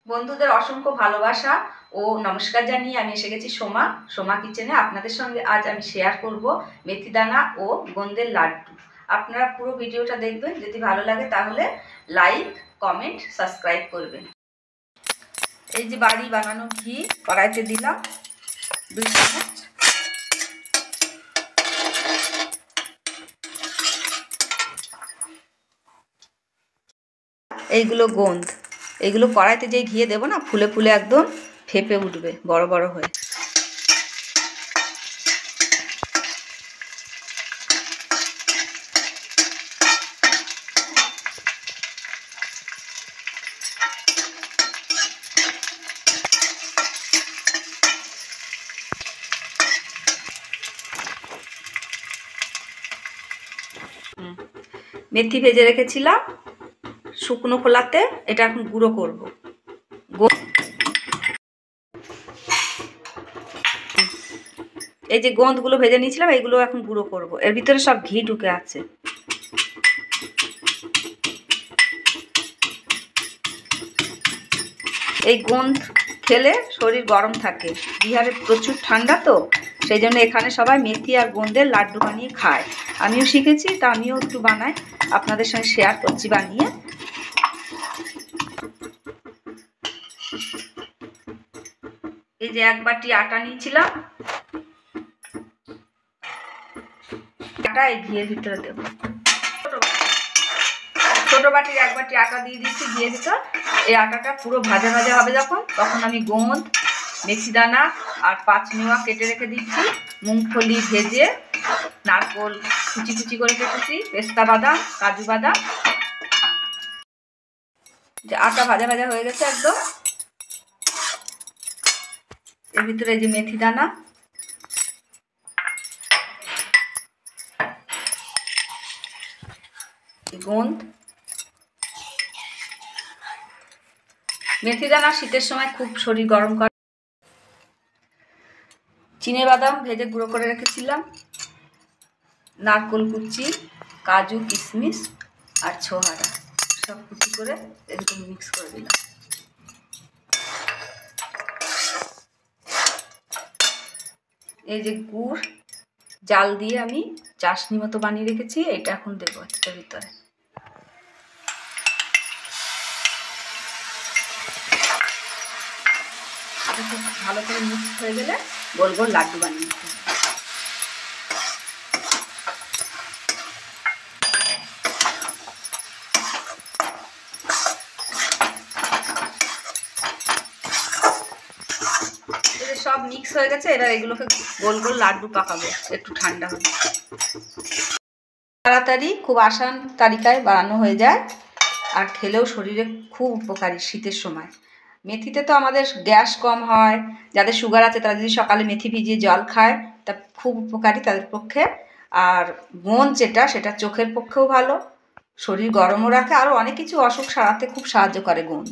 বন্ধুদের অসংখ্য ভালোবাসা ও নমস্কার জানিয়ে আমি এসে গেছি সোমা কিচেনে। আপনাদের সঙ্গে আজ আমি শেয়ার করব মেথি দানা ও গোন্দের লাড্ডু। আপনারা পুরো ভিডিওটা দেখবেন, যদি ভালো লাগে তাহলে লাইক, কমেন্ট, সাবস্ক্রাইব করবেন। এই যে বাড়ি বানানো ঘি কড়াইতে দিলাম 2 চামচ। এইগুলো গোন্দ, এইগুলো কড়াইতে যেই ঘিয়ে দেবো না, ফুলে ফুলে একদম ফেপে উঠবে বড় বড় হয়ে। মেথি ভেজে রেখেছিলাম শুকনো খোলাতে, এটা এখন গুঁড়ো করব। এই যে গোন্দগুলো ভেজে নিয়েছিলাম, এইগুলো এখন গুঁড়ো করব। এর ভিতরে সব ঘি ঢুকে আছে। এই গোন্দ খেলে শরীর গরম থাকে, বিহারে প্রচুর ঠান্ডা, তো সেই জন্য এখানে সবাই মেথি আর গোন্দের লাড্ডু বানিয়ে খায়। আমিও শিখেছি, তা আমিও একটু বানাই, আপনাদের সঙ্গে শেয়ার করছি বানিয়ে। এই যে 1 বাটি আটা নিয়েছিলাম, আটা এই ঘিয়ের ভিতরে দেবো। ছোট বাটির 1 বাটি আটা দিয়ে দিচ্ছি ঘিয়ের ভিতর। এই আটাটা পুরো ভাজা ভাজা হবে যখন, তখন আমি গোন্দ, মেথি দানা আর 5 মেওয়া কেটে রেখে দিচ্ছি, মুংফলি ভেজে, নারকোল কুচি কুচি করে কেটেছি, পেস্তা বাদাম, কাজু বাদাম। যে আটা ভাজা ভাজা হয়ে গেছে একদম। এর ভিতরে এই যে মেথি দানা, গোন্দ, মেথি দানা শীতের সময় খুব শরীর গরম করে। চিনে বাদাম ভেজে গুঁড়ো করে রেখেছিলাম, নারকোল কুচি, কাজু, কিশমিশ আর ছোহারা সব কুচি করে এরকম মিক্স করে দিলাম। এই যে গুড় জাল দিয়ে আমি চাশনি মতো বানিয়ে রেখেছি, এটা এখন দেবো এর ভিতরে। খুব ভালো করে মিক্স হয়ে গেলে গোল গোল লাড্ডু বানিয়ে নিতে হবে। সব মিক্স হয়ে গেছে, এবার এগুলোকে গোল গোল লাড্ডু পাকাবো একটু ঠান্ডা হলে। তাড়াতাড়ি খুব আসান তালিকায় বানানো হয়ে যায়, আর খেলেও শরীরে খুব উপকারী শীতের সময়। মেথিতে তো আমাদের গ্যাস কম হয়, যাদের সুগার আছে তারা যদি সকালে মেথি ভিজিয়ে জল খায় তা খুব উপকারী তাদের পক্ষে। আর গোন্দ যেটা, সেটা চোখের পক্ষেও ভালো, শরীর গরমও রাখে, আরও অনেক কিছু অসুখ সারাতে খুব সাহায্য করে গোন্দ।